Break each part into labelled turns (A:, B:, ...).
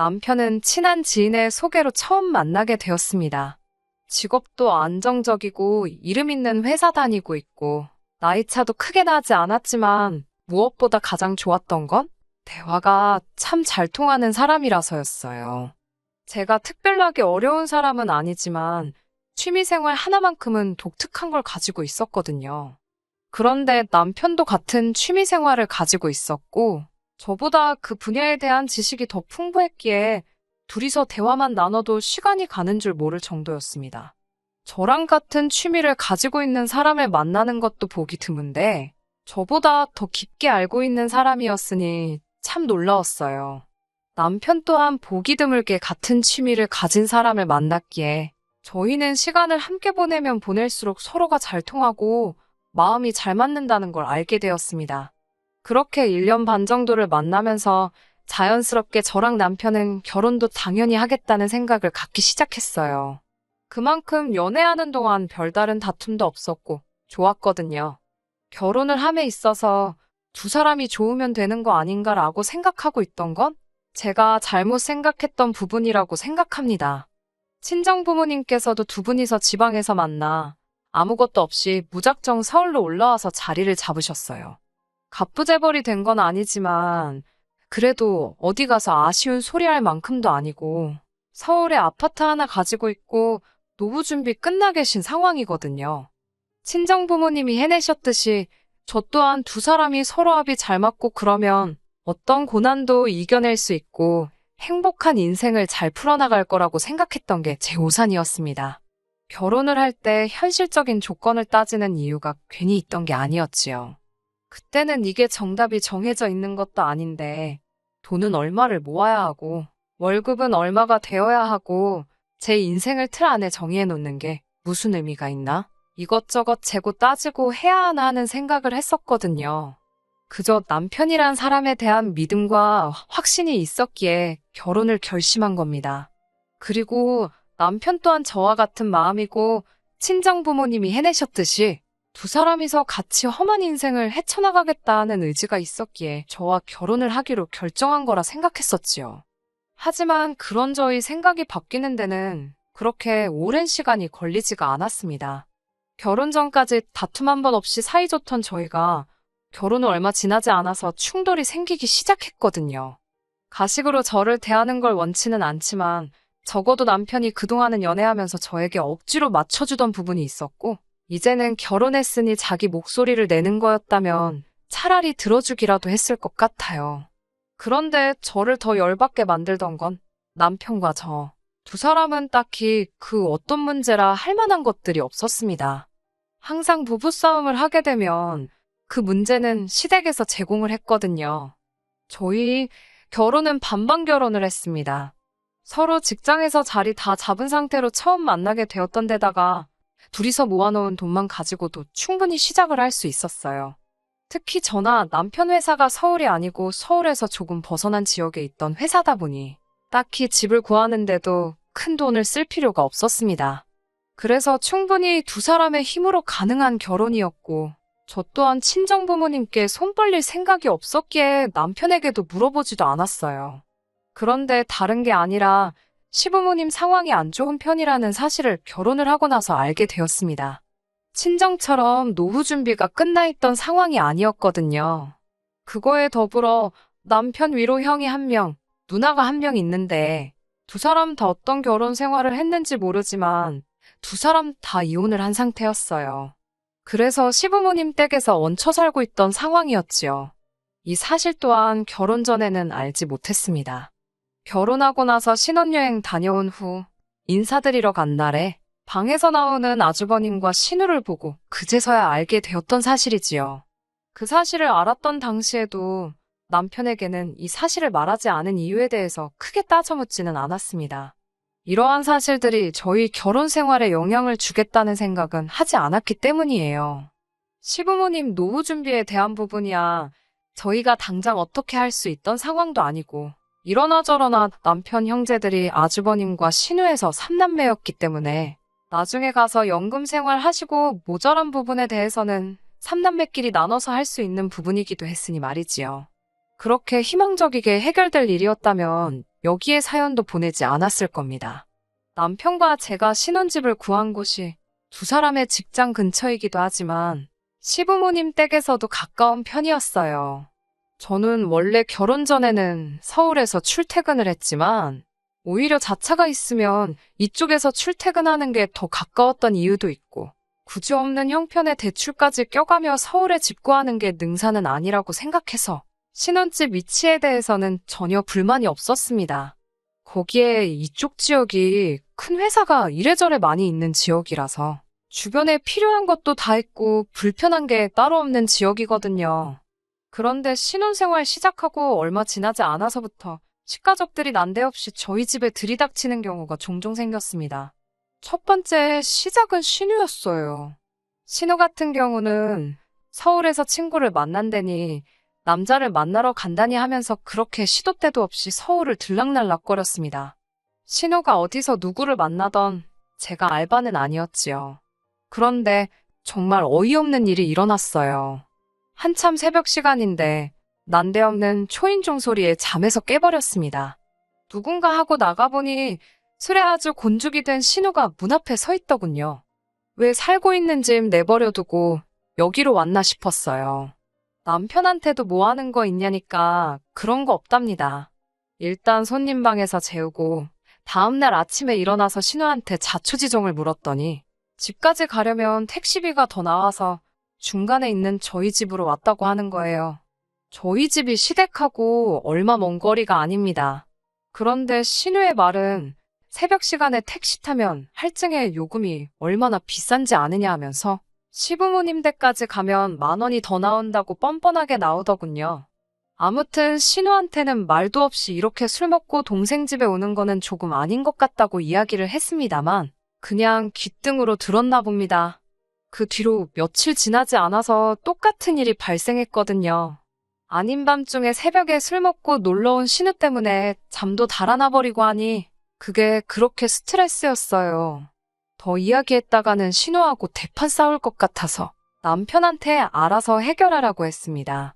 A: 남편은 친한 지인의 소개로 처음 만나게 되었습니다. 직업도 안정적이고 이름 있는 회사 다니고 있고 나이 차도 크게 나지 않았지만 무엇보다 가장 좋았던 건 대화가 참 잘 통하는 사람이라서였어요. 제가 특별하게 어려운 사람은 아니지만 취미생활 하나만큼은 독특한 걸 가지고 있었거든요. 그런데 남편도 같은 취미생활을 가지고 있었고 저보다 그 분야에 대한 지식이 더 풍부했기에 둘이서 대화만 나눠도 시간이 가는 줄 모를 정도였습니다. 저랑 같은 취미를 가지고 있는 사람을 만나는 것도 보기 드문데 저보다 더 깊게 알고 있는 사람이었으니 참 놀라웠어요. 남편 또한 보기 드물게 같은 취미를 가진 사람을 만났기에 저희는 시간을 함께 보내면 보낼수록 서로가 잘 통하고 마음이 잘 맞는다는 걸 알게 되었습니다. 그렇게 1년 반 정도를 만나면서 자연스럽게 저랑 남편은 결혼도 당연히 하겠다는 생각을 갖기 시작했어요. 그만큼 연애하는 동안 별다른 다툼도 없었고 좋았거든요. 결혼을 함에 있어서 두 사람이 좋으면 되는 거 아닌가라고 생각하고 있던 건 제가 잘못 생각했던 부분이라고 생각합니다. 친정 부모님께서도 두 분이서 지방에서 만나 아무것도 없이 무작정 서울로 올라와서 자리를 잡으셨어요. 갑부재벌이 된 건 아니지만 그래도 어디 가서 아쉬운 소리 할 만큼도 아니고 서울에 아파트 하나 가지고 있고 노후 준비 끝나 계신 상황이거든요. 친정 부모님이 해내셨듯이 저 또한 두 사람이 서로 합이 잘 맞고 그러면 어떤 고난도 이겨낼 수 있고 행복한 인생을 잘 풀어나갈 거라고 생각했던 게 제 우산이었습니다. 결혼을 할 때 현실적인 조건을 따지는 이유가 괜히 있던 게 아니었지요. 그때는 이게 정답이 정해져 있는 것도 아닌데 돈은 얼마를 모아야 하고 월급은 얼마가 되어야 하고 제 인생을 틀 안에 정의해 놓는 게 무슨 의미가 있나? 이것저것 재고 따지고 해야 하나 하는 생각을 했었거든요. 그저 남편이란 사람에 대한 믿음과 확신이 있었기에 결혼을 결심한 겁니다. 그리고 남편 또한 저와 같은 마음이고 친정 부모님이 해내셨듯이 두 사람이서 같이 험한 인생을 헤쳐나가겠다는 의지가 있었기에 저와 결혼을 하기로 결정한 거라 생각했었지요. 하지만 그런 저희 생각이 바뀌는 데는 그렇게 오랜 시간이 걸리지가 않았습니다. 결혼 전까지 다툼 한 번 없이 사이좋던 저희가 결혼 후 얼마 지나지 않아서 충돌이 생기기 시작했거든요. 가식으로 저를 대하는 걸 원치는 않지만 적어도 남편이 그동안은 연애하면서 저에게 억지로 맞춰주던 부분이 있었고 이제는 결혼했으니 자기 목소리를 내는 거였다면 차라리 들어주기라도 했을 것 같아요. 그런데 저를 더 열받게 만들던 건 남편과 저 두 사람은 딱히 그 어떤 문제라 할 만한 것들이 없었습니다. 항상 부부싸움을 하게 되면 그 문제는 시댁에서 제공을 했거든요. 저희 결혼은 반반 결혼을 했습니다. 서로 직장에서 자리 다 잡은 상태로 처음 만나게 되었던 데다가 둘이서 모아놓은 돈만 가지고도 충분히 시작을 할 수 있었어요. 특히 저나 남편 회사가 서울이 아니고 서울에서 조금 벗어난 지역에 있던 회사다 보니 딱히 집을 구하는데도 큰 돈을 쓸 필요가 없었습니다. 그래서 충분히 두 사람의 힘으로 가능한 결혼이었고 저 또한 친정 부모님께 손 벌릴 생각이 없었기에 남편에게도 물어보지도 않았어요. 그런데 다른 게 아니라 시부모님 상황이 안 좋은 편이라는 사실을 결혼을 하고 나서 알게 되었습니다. 친정처럼 노후 준비가 끝나 있던 상황이 아니었거든요. 그거에 더불어 남편 위로 형이 한 명, 누나가 한 명 있는데 두 사람 다 어떤 결혼 생활을 했는지 모르지만 두 사람 다 이혼을 한 상태였어요. 그래서 시부모님 댁에서 얹혀 살고 있던 상황이었지요. 이 사실 또한 결혼 전에는 알지 못했습니다. 결혼하고 나서 신혼여행 다녀온 후 인사드리러 간 날에 방에서 나오는 아주버님과 신우를 보고 그제서야 알게 되었던 사실이지요. 그 사실을 알았던 당시에도 남편에게는 이 사실을 말하지 않은 이유에 대해서 크게 따져 묻지는 않았습니다. 이러한 사실들이 저희 결혼 생활에 영향을 주겠다는 생각은 하지 않았기 때문이에요. 시부모님 노후 준비에 대한 부분이야 저희가 당장 어떻게 할 수 있던 상황도 아니고 이러나 저러나 남편 형제들이 아주버님과 신우에서 3남매였기 때문에 나중에 가서 연금 생활 하시고 모자란 부분에 대해서는 3남매끼리 나눠서 할 수 있는 부분이기도 했으니 말이지요. 그렇게 희망적이게 해결될 일이었다면 여기에 사연도 보내지 않았을 겁니다. 남편과 제가 신혼집을 구한 곳이 두 사람의 직장 근처이기도 하지만 시부모님 댁에서도 가까운 편이었어요. 저는 원래 결혼 전에는 서울에서 출퇴근을 했지만 오히려 자차가 있으면 이쪽에서 출퇴근하는 게 더 가까웠던 이유도 있고 굳이 없는 형편에 대출까지 껴가며 서울에 집 구하는 게 능사는 아니라고 생각해서 신혼집 위치에 대해서는 전혀 불만이 없었습니다. 거기에 이쪽 지역이 큰 회사가 이래저래 많이 있는 지역이라서 주변에 필요한 것도 다 있고 불편한 게 따로 없는 지역이거든요. 그런데 신혼생활 시작하고 얼마 지나지 않아서부터 식가족들이 난데없이 저희 집에 들이닥치는 경우가 종종 생겼습니다. 첫 번째 시작은 신우였어요. 신우 같은 경우는 서울에서 친구를 만난다니 남자를 만나러 간다니 하면서 그렇게 시도 때도 없이 서울을 들락날락거렸습니다. 신우가 어디서 누구를 만나던 제가 알바는 아니었지요. 그런데 정말 어이없는 일이 일어났어요. 한참 새벽 시간인데 난데없는 초인종 소리에 잠에서 깨버렸습니다. 누군가 하고 나가보니 술에 아주 곤죽이 된 신우가 문 앞에 서 있더군요. 왜 살고 있는 집 내버려두고 여기로 왔나 싶었어요. 남편한테도 뭐 하는 거 있냐니까 그런 거 없답니다. 일단 손님 방에서 재우고 다음날 아침에 일어나서 신우한테 자초지종을 물었더니 집까지 가려면 택시비가 더 나와서 중간에 있는 저희 집으로 왔다고 하는 거예요. 저희 집이 시댁하고 얼마 먼 거리가 아닙니다. 그런데 신우의 말은 새벽 시간에 택시 타면 할증의 요금이 얼마나 비싼지 아느냐 하면서 시부모님 댁까지 가면 10,000원이 더 나온다고 뻔뻔하게 나오더군요. 아무튼 신우한테는 말도 없이 이렇게 술 먹고 동생 집에 오는 거는 조금 아닌 것 같다고 이야기를 했습니다만 그냥 귓등으로 들었나 봅니다. 그 뒤로 며칠 지나지 않아서 똑같은 일이 발생했거든요. 아닌 밤중에 새벽에 술 먹고 놀러온 신우 때문에 잠도 달아나 버리고 하니 그게 그렇게 스트레스였어요. 더 이야기했다가는 신우하고 대판 싸울 것 같아서 남편한테 알아서 해결하라고 했습니다.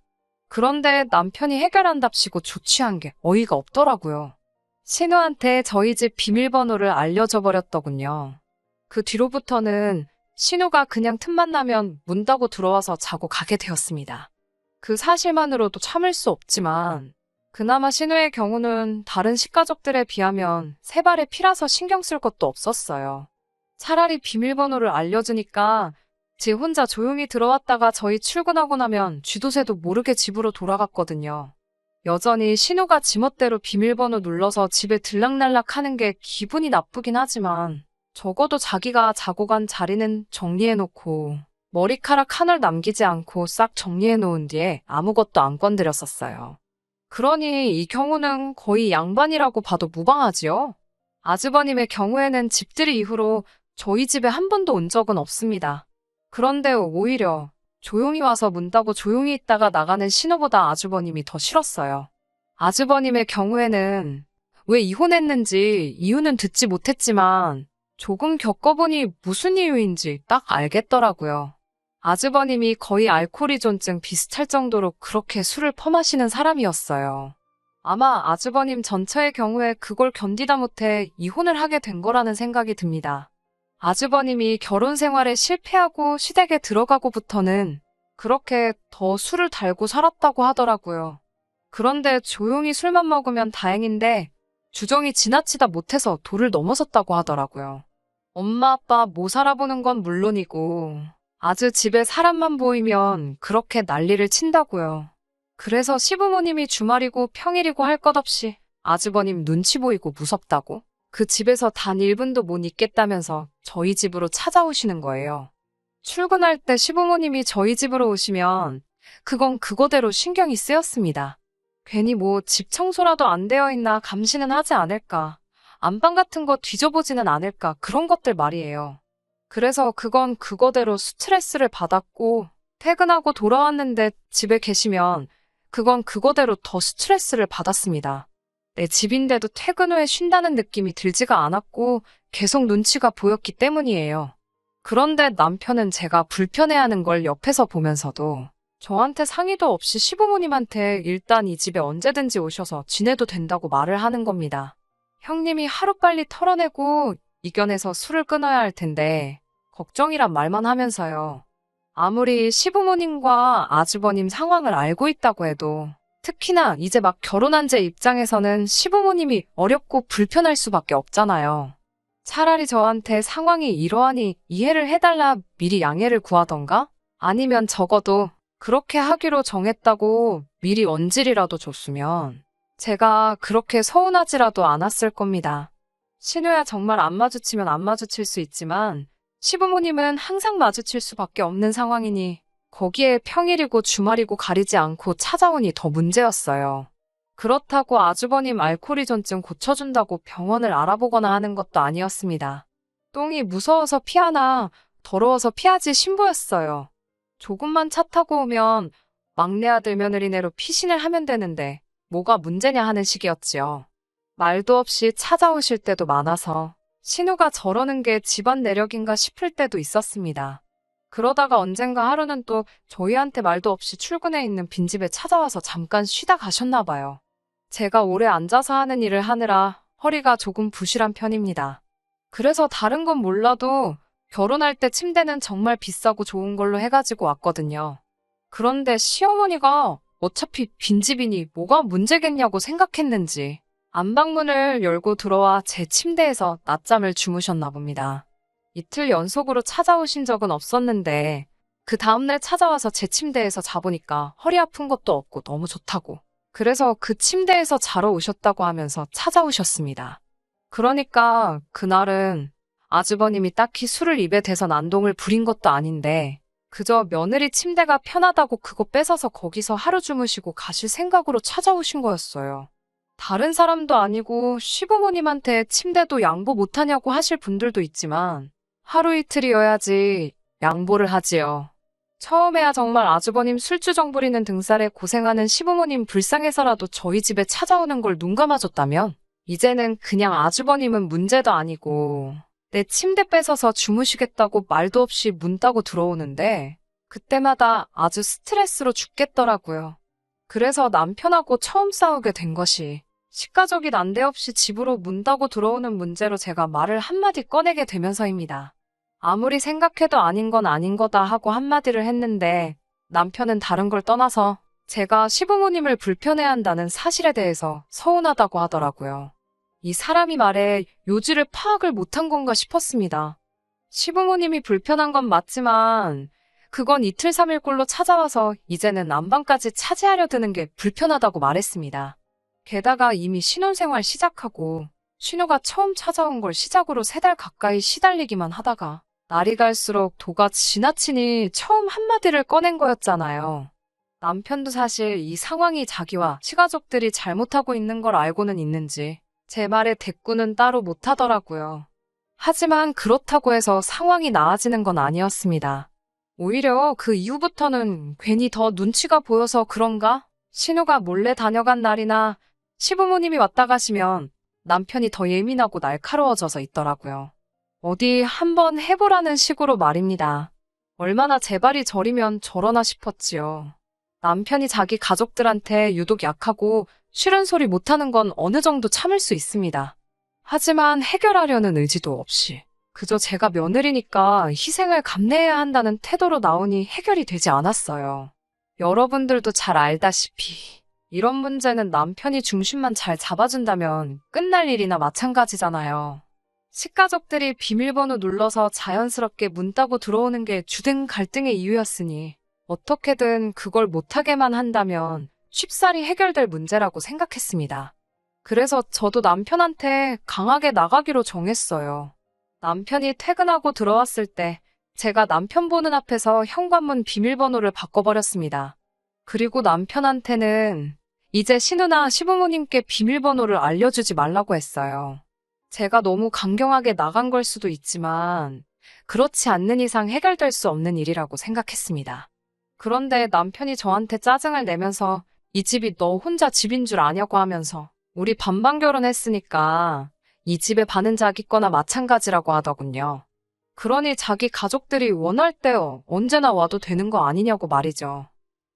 A: 그런데 남편이 해결한답시고 조치한 게 어이가 없더라고요. 신우한테 저희 집 비밀번호를 알려줘 버렸더군요. 그 뒤로부터는 신우가 그냥 틈만 나면 문 닫고 들어와서 자고 가게 되었습니다. 그 사실만으로도 참을 수 없지만 그나마 신우의 경우는 다른 식가족들에 비하면 세 발의 피라서 신경 쓸 것도 없었어요. 차라리 비밀번호를 알려주니까 지 혼자 조용히 들어왔다가 저희 출근하고 나면 쥐도새도 모르게 집으로 돌아갔거든요. 여전히 신우가 지멋대로 비밀번호 눌러서 집에 들락날락 하는 게 기분이 나쁘긴 하지만 적어도 자기가 자고 간 자리는 정리해놓고 머리카락 한 올 남기지 않고 싹 정리해놓은 뒤에 아무것도 안 건드렸었어요. 그러니 이 경우는 거의 양반이라고 봐도 무방하지요. 아주버님의 경우에는 집들이 이후로 저희 집에 한 번도 온 적은 없습니다. 그런데 오히려 조용히 와서 문 닫고 조용히 있다가 나가는 신우보다 아주버님이 더 싫었어요. 아주버님의 경우에는 왜 이혼했는지 이유는 듣지 못했지만 조금 겪어보니 무슨 이유인지 딱 알겠더라고요. 아주버님이 거의 알코올依존증 비슷할 정도로 그렇게 술을 퍼마시는 사람이었어요. 아마 아주버님 전처의 경우에 그걸 견디다 못해 이혼을 하게 된 거라는 생각이 듭니다. 아주버님이 결혼 생활에 실패하고 시댁에 들어가고부터는 그렇게 더 술을 달고 살았다고 하더라고요. 그런데 조용히 술만 먹으면 다행인데 주정이 지나치다 못해서 도를 넘어섰다고 하더라고요. 엄마 아빠 못 살아보는 건 물론이고 아주 집에 사람만 보이면 그렇게 난리를 친다고요. 그래서 시부모님이 주말이고 평일이고 할 것 없이 아주버님 눈치 보이고 무섭다고 그 집에서 단 1분도 못 있겠다면서 저희 집으로 찾아오시는 거예요. 출근할 때 시부모님이 저희 집으로 오시면 그건 그거대로 신경이 쓰였습니다. 괜히 뭐 집 청소라도 안 되어 있나 감시는 하지 않을까, 안방 같은 거 뒤져보지는 않을까 그런 것들 말이에요. 그래서 그건 그거대로 스트레스를 받았고 퇴근하고 돌아왔는데 집에 계시면 그건 그거대로 더 스트레스를 받았습니다. 내 집인데도 퇴근 후에 쉰다는 느낌이 들지가 않았고 계속 눈치가 보였기 때문이에요. 그런데 남편은 제가 불편해하는 걸 옆에서 보면서도 저한테 상의도 없이 시부모님한테 일단 이 집에 언제든지 오셔서 지내도 된다고 말을 하는 겁니다. 형님이 하루빨리 털어내고 이겨내서 술을 끊어야 할 텐데 걱정이란 말만 하면서요. 아무리 시부모님과 아주버님 상황을 알고 있다고 해도 특히나 이제 막 결혼한 제 입장에서는 시부모님이 어렵고 불편할 수밖에 없잖아요. 차라리 저한테 상황이 이러하니 이해를 해달라 미리 양해를 구하던가? 아니면 적어도 그렇게 하기로 정했다고 미리 언질이라도 줬으면 제가 그렇게 서운하지라도 않았을 겁니다. 신우야 정말 안 마주치면 안 마주칠 수 있지만 시부모님은 항상 마주칠 수밖에 없는 상황이니 거기에 평일이고 주말이고 가리지 않고 찾아오니 더 문제였어요. 그렇다고 아주버님 알코올依존증 고쳐준다고 병원을 알아보거나 하는 것도 아니었습니다. 똥이 무서워서 피하나 더러워서 피하지 신부였어요. 조금만 차 타고 오면 막내 아들 며느리네로 피신을 하면 되는데 뭐가 문제냐 하는 식이었지요. 말도 없이 찾아오실 때도 많아서 신우가 저러는 게 집안 내력인가 싶을 때도 있었습니다. 그러다가 언젠가 하루는 또 저희한테 말도 없이 출근해 있는 빈집에 찾아와서 잠깐 쉬다 가셨나 봐요. 제가 오래 앉아서 하는 일을 하느라 허리가 조금 부실한 편입니다. 그래서 다른 건 몰라도 결혼할 때 침대는 정말 비싸고 좋은 걸로 해가지고 왔거든요. 그런데 시어머니가 어차피 빈집이니 뭐가 문제겠냐고 생각했는지 안방문을 열고 들어와 제 침대에서 낮잠을 주무셨나 봅니다. 이틀 연속으로 찾아오신 적은 없었는데 그 다음날 찾아와서 제 침대에서 자보니까 허리 아픈 것도 없고 너무 좋다고. 그래서 그 침대에서 자러 오셨다고 하면서 찾아오셨습니다. 그러니까 그날은 아주버님이 딱히 술을 입에 대서 난동을 부린 것도 아닌데 그저 며느리 침대가 편하다고 그거 뺏어서 거기서 하루 주무시고 가실 생각으로 찾아오신 거였어요. 다른 사람도 아니고 시부모님한테 침대도 양보 못하냐고 하실 분들도 있지만 하루 이틀이어야지 양보를 하지요. 처음에야 정말 아주버님 술주정 부리는 등살에 고생하는 시부모님 불쌍해서라도 저희 집에 찾아오는 걸 눈 감아줬다면 이제는 그냥 아주버님은 문제도 아니고 내 침대 뺏어서 주무시겠다고 말도 없이 문 따고 들어오는데 그때마다 아주 스트레스로 죽겠더라고요. 그래서 남편하고 처음 싸우게 된 것이 식가족이 난데없이 집으로 문 닫고 들어오는 문제로 제가 말을 한마디 꺼내게 되면서입니다. 아무리 생각해도 아닌 건 아닌 거다 하고 한마디를 했는데 남편은 다른 걸 떠나서 제가 시부모님을 불편해한다는 사실에 대해서 서운하다고 하더라고요. 이 사람이 말에 요지를 파악을 못한 건가 싶었습니다. 시부모님이 불편한 건 맞지만 그건 이틀 3일꼴로 찾아와서 이제는 안방까지 차지하려 드는 게 불편하다고 말했습니다. 게다가 이미 신혼생활 시작하고 신우가 처음 찾아온 걸 시작으로 3달 가까이 시달리기만 하다가 날이 갈수록 도가 지나치니 처음 한마디를 꺼낸 거였잖아요. 남편도 사실 이 상황이 자기와 시가족들이 잘못하고 있는 걸 알고는 있는지 제 말에 대꾸는 따로 못하더라고요. 하지만 그렇다고 해서 상황이 나아지는 건 아니었습니다. 오히려 그 이후부터는 괜히 더 눈치가 보여서 그런가? 신우가 몰래 다녀간 날이나 시부모님이 왔다 가시면 남편이 더 예민하고 날카로워져서 있더라고요. 어디 한번 해보라는 식으로 말입니다. 얼마나 제 발이 저리면 저러나 싶었지요. 남편이 자기 가족들한테 유독 약하고 싫은 소리 못하는 건 어느 정도 참을 수 있습니다. 하지만 해결하려는 의지도 없이 그저 제가 며느리니까 희생을 감내해야 한다는 태도로 나오니 해결이 되지 않았어요. 여러분들도 잘 알다시피 이런 문제는 남편이 중심만 잘 잡아준다면 끝날 일이나 마찬가지잖아요. 식가족들이 비밀번호 눌러서 자연스럽게 문 따고 들어오는 게 주된 갈등의 이유였으니 어떻게든 그걸 못하게만 한다면 쉽사리 해결될 문제라고 생각했습니다. 그래서 저도 남편한테 강하게 나가기로 정했어요. 남편이 퇴근하고 들어왔을 때 제가 남편 보는 앞에서 현관문 비밀번호를 바꿔버렸습니다. 그리고 남편한테는 이제 신우나 시부모님께 비밀번호를 알려주지 말라고 했어요. 제가 너무 강경하게 나간 걸 수도 있지만 그렇지 않는 이상 해결될 수 없는 일이라고 생각했습니다. 그런데 남편이 저한테 짜증을 내면서 이 집이 너 혼자 집인 줄 아냐고 하면서 우리 반반 결혼했으니까 이 집의 반은 자기 거나 마찬가지라고 하더군요. 그러니 자기 가족들이 원할 때 언제나 와도 되는 거 아니냐고 말이죠.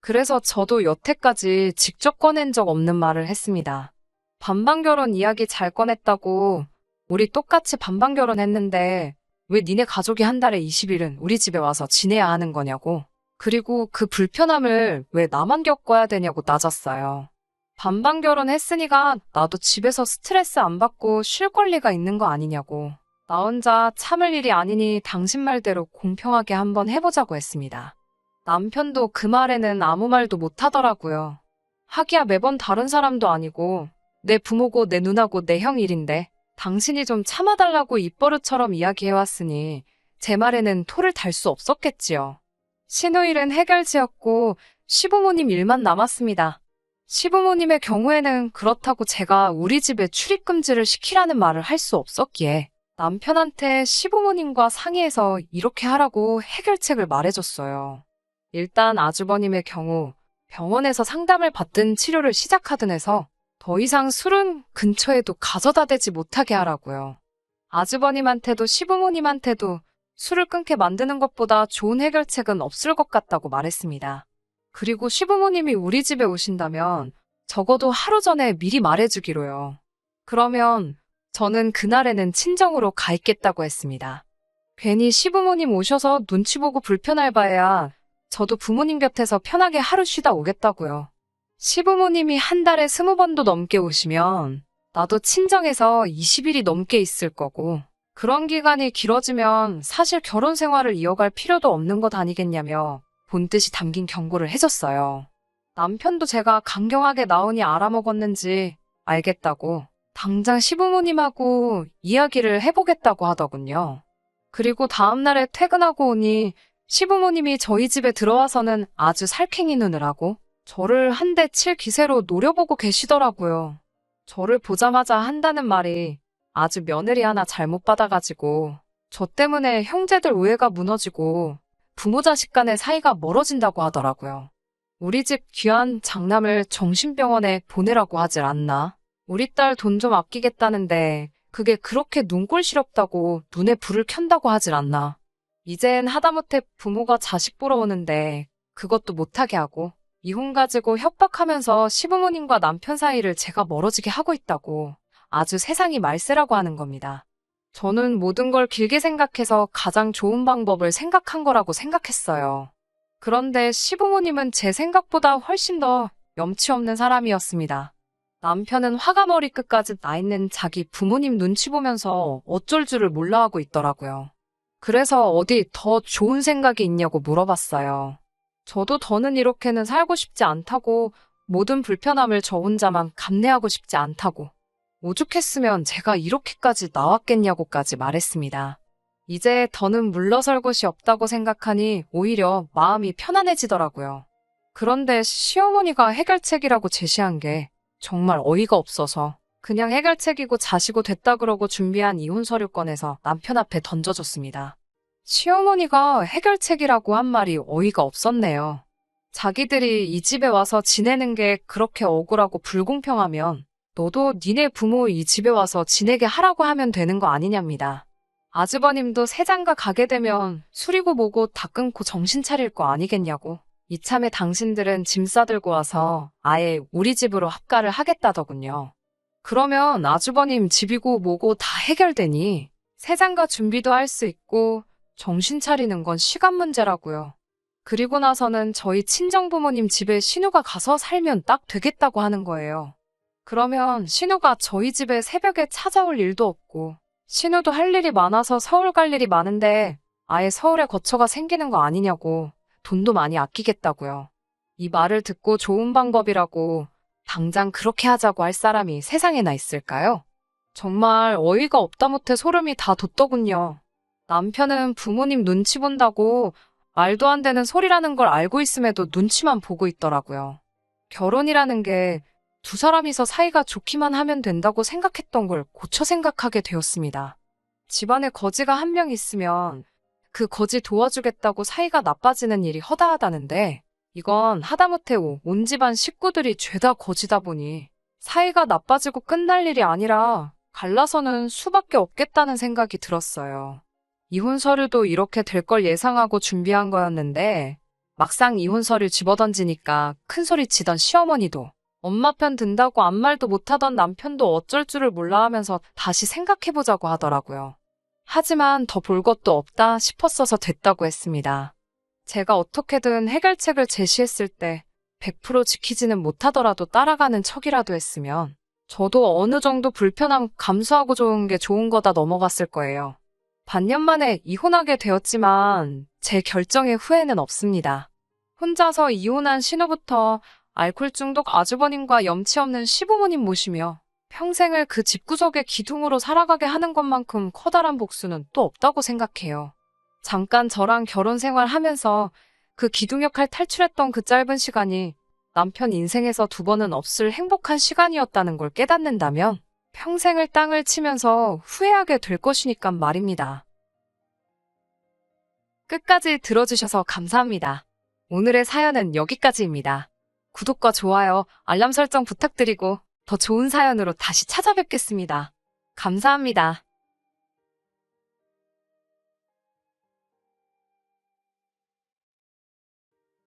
A: 그래서 저도 여태까지 직접 꺼낸 적 없는 말을 했습니다. 반반 결혼 이야기 잘 꺼냈다고. 우리 똑같이 반반 결혼했는데 왜 니네 가족이 한 달에 20일은 우리 집에 와서 지내야 하는 거냐고. 그리고 그 불편함을 왜 나만 겪어야 되냐고 따졌어요. 반반 결혼했으니까 나도 집에서 스트레스 안 받고 쉴 권리가 있는 거 아니냐고. 나 혼자 참을 일이 아니니 당신 말대로 공평하게 한번 해보자고 했습니다. 남편도 그 말에는 아무 말도 못 하더라고요. 하기야 매번 다른 사람도 아니고 내 부모고 내 누나고 내 형 일인데 당신이 좀 참아달라고 입버릇처럼 이야기해왔으니 제 말에는 토를 달 수 없었겠지요. 신우일은 해결지었고 시부모님 일만 남았습니다. 시부모님의 경우에는 그렇다고 제가 우리 집에 출입금지를 시키라는 말을 할 수 없었기에 남편한테 시부모님과 상의해서 이렇게 하라고 해결책을 말해줬어요. 일단 아주버님의 경우 병원에서 상담을 받든 치료를 시작하든 해서 더 이상 술은 근처에도 가져다 대지 못하게 하라고요. 아주버님한테도 시부모님한테도 술을 끊게 만드는 것보다 좋은 해결책은 없을 것 같다고 말했습니다. 그리고 시부모님이 우리 집에 오신다면 적어도 하루 전에 미리 말해주기로요. 그러면 저는 그날에는 친정으로 가 있겠다고 했습니다. 괜히 시부모님 오셔서 눈치 보고 불편할 바에야 저도 부모님 곁에서 편하게 하루 쉬다 오겠다고요. 시부모님이 한 달에 20번도 넘게 오시면 나도 친정에서 20일이 넘게 있을 거고 그런 기간이 길어지면 사실 결혼 생활을 이어갈 필요도 없는 것 아니겠냐며 본뜻이 담긴 경고를 해줬어요. 남편도 제가 강경하게 나오니 알아먹었는지 알겠다고 당장 시부모님하고 이야기를 해보겠다고 하더군요. 그리고 다음날에 퇴근하고 오니 시부모님이 저희 집에 들어와서는 아주 살쾡이 눈을 하고 저를 한 대 칠 기세로 노려보고 계시더라고요. 저를 보자마자 한다는 말이 아주 며느리 하나 잘못 받아가지고 저 때문에 형제들 우애가 무너지고 부모 자식 간의 사이가 멀어진다고 하더라고요. 우리 집 귀한 장남을 정신병원에 보내라고 하질 않나? 우리 딸 돈 좀 아끼겠다는데 그게 그렇게 눈꼴 시렵다고 눈에 불을 켠다고 하질 않나? 이젠 하다못해 부모가 자식 보러 오는데 그것도 못하게 하고 이혼 가지고 협박하면서 시부모님과 남편 사이를 제가 멀어지게 하고 있다고 아주 세상이 말세라고 하는 겁니다. 저는 모든 걸 길게 생각해서 가장 좋은 방법을 생각한 거라고 생각했어요. 그런데 시부모님은 제 생각보다 훨씬 더 염치 없는 사람이었습니다. 남편은 화가 머리끝까지 나 있는 자기 부모님 눈치 보면서 어쩔 줄을 몰라 하고 있더라고요. 그래서 어디 더 좋은 생각이 있냐고 물어봤어요. 저도 더는 이렇게는 살고 싶지 않다고 모든 불편함을 저 혼자만 감내하고 싶지 않다고 오죽했으면 제가 이렇게까지 나왔겠냐고까지 말했습니다. 이제 더는 물러설 곳이 없다고 생각하니 오히려 마음이 편안해지더라고요. 그런데 시어머니가 해결책이라고 제시한 게 정말 어이가 없어서 그냥 해결책이고 자시고 됐다 그러고 준비한 이혼 서류 꺼내서 남편 앞에 던져줬습니다. 시어머니가 해결책이라고 한 말이 어이가 없었네요. 자기들이 이 집에 와서 지내는 게 그렇게 억울하고 불공평하면 너도 니네 부모 이 집에 와서 지내게 하라고 하면 되는 거 아니냐입니다. 아주버님도 새장가 가게 되면 술이고 뭐고 다 끊고 정신 차릴 거 아니겠냐고. 이참에 당신들은 짐 싸들고 와서 아예 우리 집으로 합가를 하겠다더군요. 그러면 아주버님 집이고 뭐고 다 해결되니 새장가 준비도 할 수 있고 정신 차리는 건 시간 문제라고요. 그리고 나서는 저희 친정부모님 집에 신우가 가서 살면 딱 되겠다고 하는 거예요. 그러면 신우가 저희 집에 새벽에 찾아올 일도 없고 신우도 할 일이 많아서 서울 갈 일이 많은데 아예 서울에 거처가 생기는 거 아니냐고 돈도 많이 아끼겠다고요. 이 말을 듣고 좋은 방법이라고 당장 그렇게 하자고 할 사람이 세상에나 있을까요? 정말 어이가 없다 못해 소름이 다 돋더군요. 남편은 부모님 눈치 본다고 말도 안 되는 소리라는 걸 알고 있음에도 눈치만 보고 있더라고요. 결혼이라는 게 두 사람이서 사이가 좋기만 하면 된다고 생각했던 걸 고쳐 생각하게 되었습니다. 집안에 거지가 한 명 있으면 그 거지 도와주겠다고 사이가 나빠지는 일이 허다하다는데 이건 하다못해 온 집안 식구들이 죄다 거지다 보니 사이가 나빠지고 끝날 일이 아니라 갈라서는 수밖에 없겠다는 생각이 들었어요. 이혼 서류도 이렇게 될 걸 예상하고 준비한 거였는데 막상 이혼서를 집어던지니까 큰소리 치던 시어머니도 엄마 편 든다고 아무 말도 못하던 남편도 어쩔 줄을 몰라 하면서 다시 생각해보자고 하더라고요. 하지만 더 볼 것도 없다 싶었어서 됐다고 했습니다. 제가 어떻게든 해결책을 제시했을 때 100% 지키지는 못하더라도 따라가는 척이라도 했으면 저도 어느 정도 불편함 감수하고 좋은 게 좋은 거다 넘어갔을 거예요. 반년 만에 이혼하게 되었지만 제 결정에 후회는 없습니다. 혼자서 이혼한 신우부터 알코올 중독 아주버님과 염치 없는 시부모님 모시며 평생을 그 집구석의 기둥으로 살아가게 하는 것만큼 커다란 복수는 또 없다고 생각해요. 잠깐 저랑 결혼 생활하면서 그 기둥 역할 탈출했던 그 짧은 시간이 남편 인생에서 두 번은 없을 행복한 시간이었다는 걸 깨닫는다면 평생을 땅을 치면서 후회하게 될 것이니까 말입니다. 끝까지 들어주셔서 감사합니다. 오늘의 사연은 여기까지입니다. 구독과 좋아요, 알람 설정 부탁드리고 더 좋은 사연으로 다시 찾아뵙겠습니다. 감사합니다.